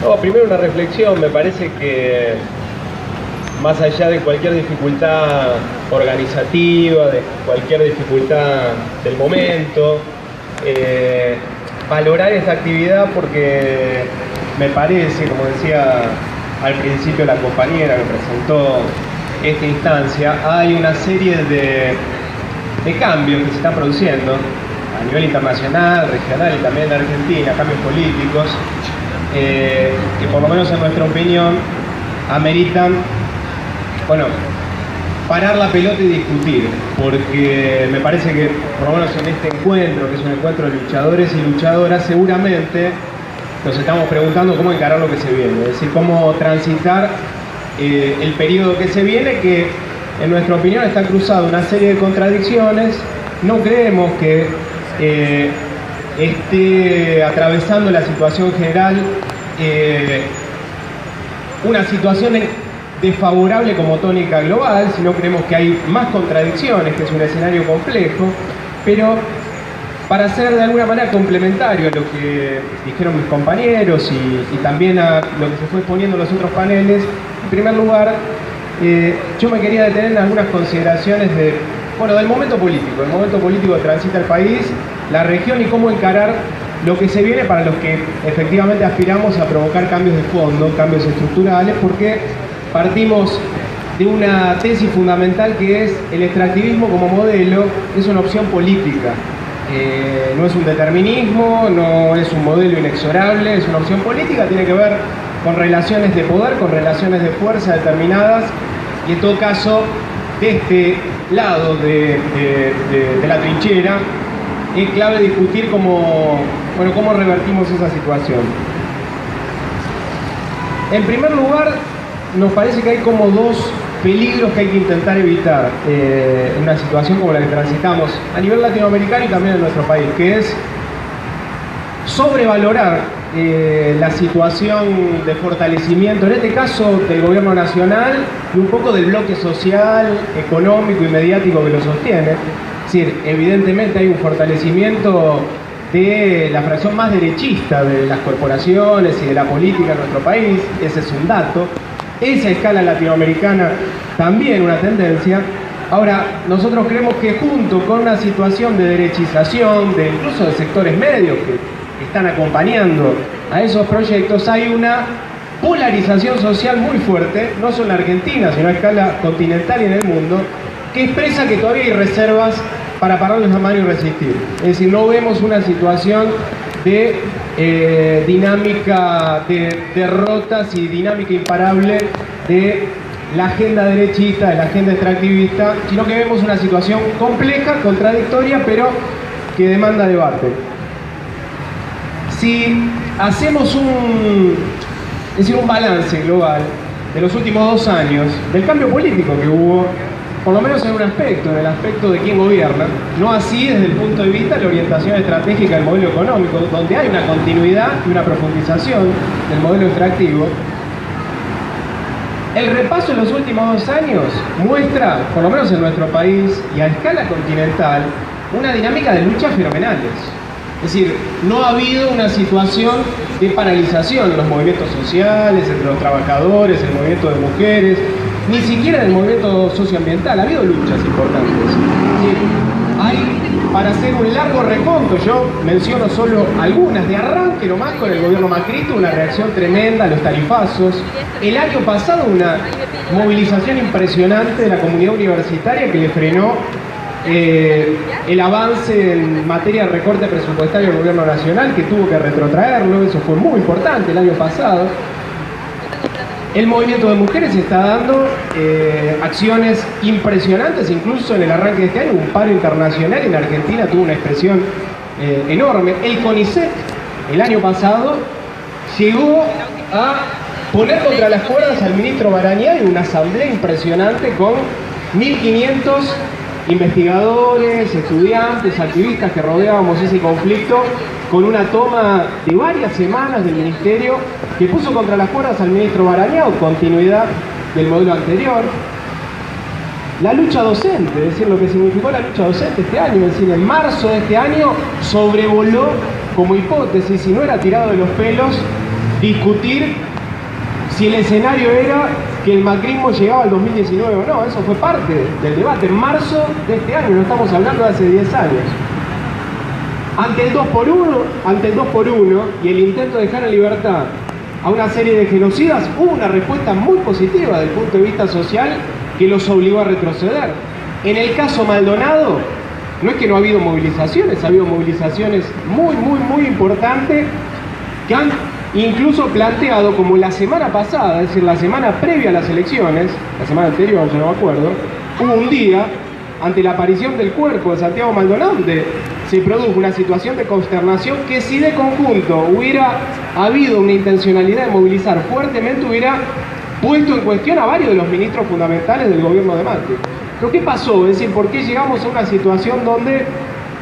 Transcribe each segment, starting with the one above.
No, primero una reflexión. Me parece que más allá de cualquier dificultad organizativa, de cualquier dificultad del momento, valorar esta actividad porque me parece, como decía al principio la compañera que presentó esta instancia, hay una serie de cambios que se están produciendo a nivel internacional, regional y también en Argentina, cambios políticos, que por lo menos en nuestra opinión ameritan, bueno, parar la pelota y discutir, porque me parece que por lo menos en este encuentro, que es un encuentro de luchadores y luchadoras, seguramente nos estamos preguntando cómo encarar lo que se viene, es decir, cómo transitar el periodo que se viene, que en nuestra opinión está cruzado una serie de contradicciones. No creemos que esté atravesando la situación general una situación desfavorable como tónica global, sino creemos que hay más contradicciones, que es un escenario complejo, pero para ser de alguna manera complementario a lo que dijeron mis compañeros y también a lo que se fue exponiendo en los otros paneles, en primer lugar, yo me quería detener en algunas consideraciones del momento político, el momento político que transita el país, la región y cómo encarar lo que se viene para los que efectivamente aspiramos a provocar cambios de fondo, cambios estructurales, porque partimos de una tesis fundamental que es el extractivismo como modelo, es una opción política. No es un determinismo, no es un modelo inexorable, es una opción política, tiene que ver con relaciones de poder, con relaciones de fuerza determinadas, y en todo caso, de este lado de la trinchera, es clave discutir cómo revertimos esa situación. En primer lugar, nos parece que hay como dos peligros que hay que intentar evitar en una situación como la que transitamos a nivel latinoamericano y también en nuestro país, que es sobrevalorar la situación de fortalecimiento, en este caso del gobierno nacional y un poco del bloque social, económico y mediático que lo sostiene. Es decir, evidentemente hay un fortalecimiento de la fracción más derechista de las corporaciones y de la política en nuestro país, ese es un dato. Esa escala latinoamericana también una tendencia. Ahora, nosotros creemos que junto con una situación de derechización, incluso de sectores medios que están acompañando a esos proyectos, hay una polarización social muy fuerte, no solo en Argentina, sino a escala continental y en el mundo, que expresa que todavía hay reservas para pararles la mano y resistir. Es decir, no vemos una situación de dinámica de derrotas y dinámica imparable de la agenda derechista, de la agenda extractivista, sino que vemos una situación compleja, contradictoria, pero que demanda debate. Si hacemos un balance global de los últimos 2 años, del cambio político que hubo, por lo menos en un aspecto, en el aspecto de quién gobierna, no así desde el punto de vista de la orientación estratégica del modelo económico, donde hay una continuidad y una profundización del modelo extractivo. El repaso de los últimos 2 años muestra, por lo menos en nuestro país y a escala continental, una dinámica de luchas fenomenales. Es decir, no ha habido una situación de paralización en los movimientos sociales, entre los trabajadores, el movimiento de mujeres, ni siquiera en el movimiento socioambiental. Ha habido luchas importantes. Hay, para hacer un largo reconto, yo menciono solo algunas, de arranque nomás con el gobierno macrista, una reacción tremenda a los tarifazos. El año pasado una movilización impresionante de la comunidad universitaria que le frenó el avance en materia de recorte presupuestario del gobierno nacional, que tuvo que retrotraerlo. Eso fue muy importante el año pasado. El movimiento de mujeres está dando acciones impresionantes, incluso en el arranque de este año, un paro internacional en Argentina tuvo una expresión enorme. El CONICET, el año pasado, llegó a poner contra las cuerdas al ministro Barañá en una asamblea impresionante con 1.500 investigadores, estudiantes, activistas que rodeábamos ese conflicto, con una toma de varias semanas del ministerio que puso contra las cuerdas al ministro Barañá, continuidad del modelo anterior. La lucha docente, es decir, lo que significó la lucha docente este año, es decir, en marzo de este año sobrevoló como hipótesis, si no era tirado de los pelos, discutir si el escenario era que el macrismo llegaba al 2019 o no. Eso fue parte del debate en marzo de este año, no estamos hablando de hace 10 años. Ante el 2 por 1 y el intento de dejar en libertad a una serie de genocidas, hubo una respuesta muy positiva desde el punto de vista social que los obligó a retroceder. En el caso Maldonado, no es que no ha habido movilizaciones, ha habido movilizaciones muy importantes que han incluso planteado, como la semana pasada, es decir, la semana previa a las elecciones, la semana anterior, ya no me acuerdo, hubo un día, ante la aparición del cuerpo de Santiago Maldonado, donde se produjo una situación de consternación que, si de conjunto hubiera habido una intencionalidad de movilizar fuertemente, hubiera puesto en cuestión a varios de los ministros fundamentales del gobierno de Macri. Pero ¿qué pasó? Es decir, ¿por qué llegamos a una situación donde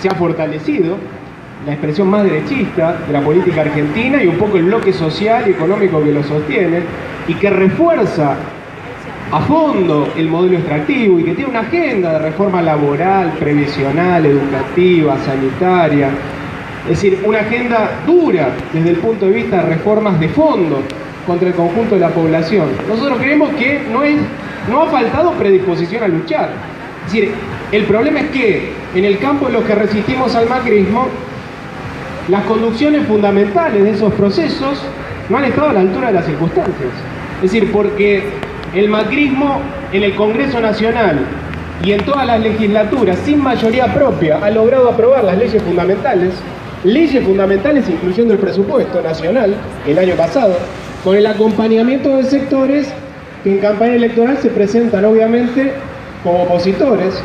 se ha fortalecido la expresión más derechista de la política argentina y un poco el bloque social y económico que lo sostiene, y que refuerza a fondo el modelo extractivo y que tiene una agenda de reforma laboral, previsional, educativa, sanitaria? Es decir, una agenda dura desde el punto de vista de reformas de fondo contra el conjunto de la población. Nosotros creemos que no ha faltado predisposición a luchar. Es decir, el problema es que en el campo en los que resistimos al macrismo, las conducciones fundamentales de esos procesos no han estado a la altura de las circunstancias. Es decir, porque el macrismo en el Congreso Nacional y en todas las legislaturas, sin mayoría propia, ha logrado aprobar las leyes fundamentales incluyendo el presupuesto nacional el año pasado, con el acompañamiento de sectores que en campaña electoral se presentan obviamente como opositores,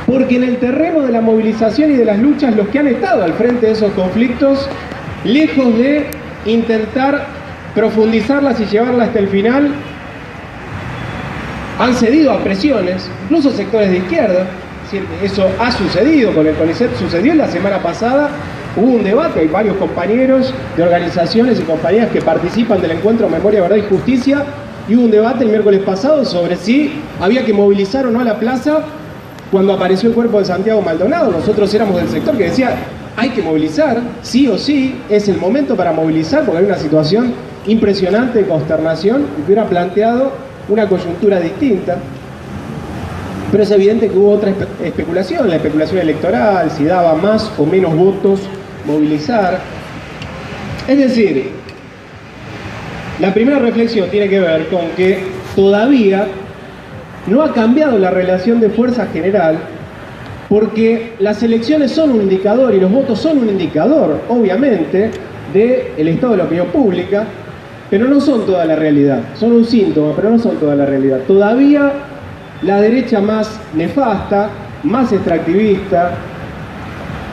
porque en el terreno de la movilización y de las luchas, los que han estado al frente de esos conflictos, lejos de intentar profundizarlas y llevarlas hasta el final, han cedido a presiones, incluso sectores de izquierda. Eso ha sucedido con el CONICET, sucedió la semana pasada, hubo un debate, hay varios compañeros de organizaciones y compañías que participan del encuentro Memoria, Verdad y Justicia, y hubo un debate el miércoles pasado sobre si había que movilizar o no a la plaza cuando apareció el cuerpo de Santiago Maldonado. Nosotros éramos del sector que decía, hay que movilizar, sí o sí, es el momento para movilizar, porque hay una situación impresionante de consternación y que hubiera planteado una coyuntura distinta. Pero es evidente que hubo otra especulación, la especulación electoral, si daba más o menos votos movilizar. Es decir, la primera reflexión tiene que ver con que todavía no ha cambiado la relación de fuerza general, porque las elecciones son un indicador y los votos son un indicador, obviamente, del estado de la opinión pública, pero no son toda la realidad. Son un síntoma, pero no son toda la realidad. Todavía la derecha más nefasta, más extractivista,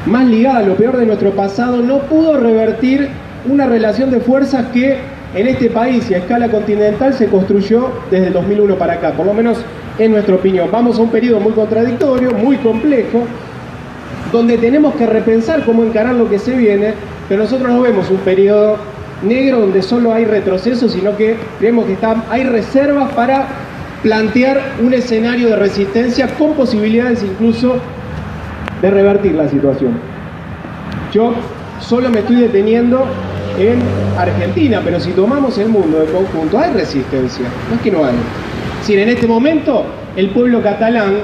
más ligada a lo peor de nuestro pasado, no pudo revertir una relación de fuerzas que en este país y a escala continental se construyó desde el 2001 para acá, por lo menos en nuestra opinión. Vamos a un periodo muy contradictorio, muy complejo, donde tenemos que repensar cómo encarar lo que se viene, pero nosotros no vemos un periodo negro donde solo hay retroceso, sino que creemos que hay reservas para plantear un escenario de resistencia con posibilidades incluso de revertir la situación. Yo solo me estoy deteniendo en Argentina, pero si tomamos el mundo de conjunto, hay resistencia, no es que no hay. Es decir, en este momento el pueblo catalán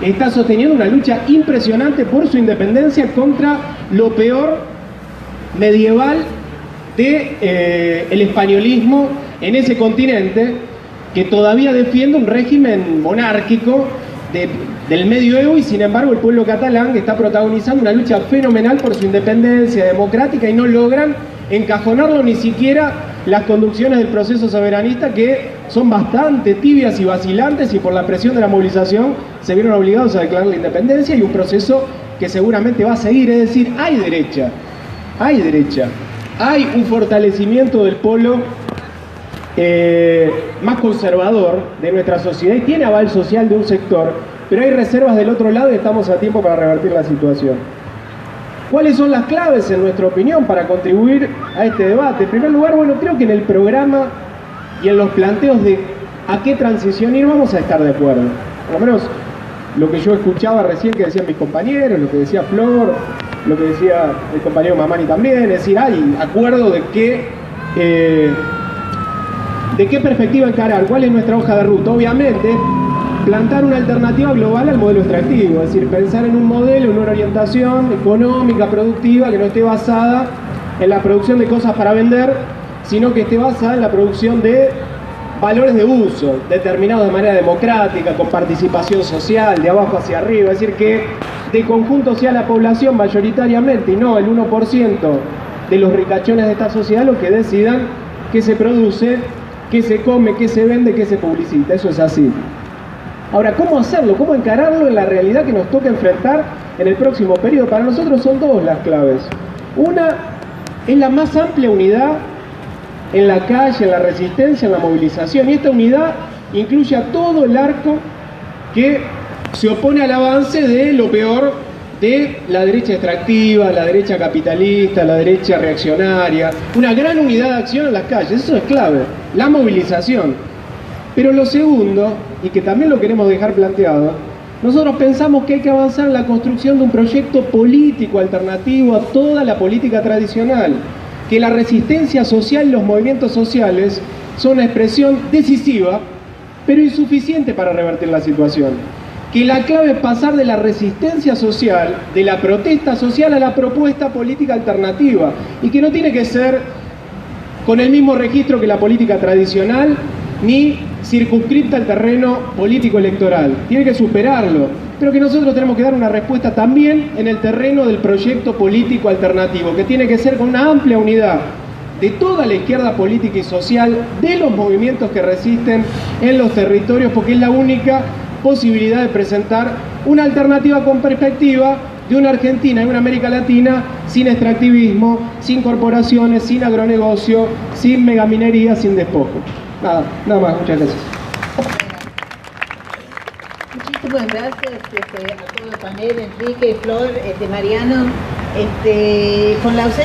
está sosteniendo una lucha impresionante por su independencia contra lo peor medieval del españolismo en ese continente, que todavía defiende un régimen monárquico del medioevo, y sin embargo el pueblo catalán está protagonizando una lucha fenomenal por su independencia democrática y no logran encajonarlo ni siquiera las conducciones del proceso soberanista, que son bastante tibias y vacilantes, y por la presión de la movilización se vieron obligados a declarar la independencia, y un proceso que seguramente va a seguir. Es decir, hay derecha, hay un fortalecimiento del polo más conservador de nuestra sociedad y tiene aval social de un sector, pero hay reservas del otro lado y estamos a tiempo para revertir la situación. ¿Cuáles son las claves, en nuestra opinión, para contribuir a este debate? En primer lugar, bueno, creo que en el programa y en los planteos de a qué transición ir vamos a estar de acuerdo. Por lo menos lo que yo escuchaba recién que decían mis compañeros, lo que decía Flor, lo que decía el compañero Mamani también, es decir, hay acuerdo de que ¿De qué perspectiva encarar? ¿Cuál es nuestra hoja de ruta? Obviamente, plantar una alternativa global al modelo extractivo, es decir, pensar en un modelo, en una orientación económica, productiva, que no esté basada en la producción de cosas para vender, sino que esté basada en la producción de valores de uso, determinados de manera democrática, con participación social, de abajo hacia arriba, es decir, que de conjunto sea la población mayoritariamente y no el 1% de los ricachones de esta sociedad los que decidan qué se produce, qué se come, qué se vende, qué se publicita. Eso es así. Ahora, ¿cómo hacerlo? ¿Cómo encararlo en la realidad que nos toca enfrentar en el próximo periodo? Para nosotros son dos las claves. Una es la más amplia unidad en la calle, en la resistencia, en la movilización. Y esta unidad incluye a todo el arco que se opone al avance de lo peor de la derecha extractiva, la derecha capitalista, la derecha reaccionaria. Una gran unidad de acción en las calles, eso es clave, la movilización. Pero lo segundo, y que también lo queremos dejar planteado, nosotros pensamos que hay que avanzar en la construcción de un proyecto político alternativo a toda la política tradicional, que la resistencia social y los movimientos sociales son una expresión decisiva, pero insuficiente para revertir la situación. Que la clave es pasar de la resistencia social, de la protesta social, a la propuesta política alternativa, y que no tiene que ser con el mismo registro que la política tradicional, ni circunscripta al terreno político-electoral. Tiene que superarlo, pero que nosotros tenemos que dar una respuesta también en el terreno del proyecto político alternativo, que tiene que ser con una amplia unidad de toda la izquierda política y social, de los movimientos que resisten en los territorios, porque es la única posibilidad de presentar una alternativa con perspectiva de una Argentina y una América Latina sin extractivismo, sin corporaciones, sin agronegocio, sin megaminería, sin despojo. Nada más, muchas gracias. Muchísimas gracias a todo el panel, Enrique, Flor, Mariano, con la ausencia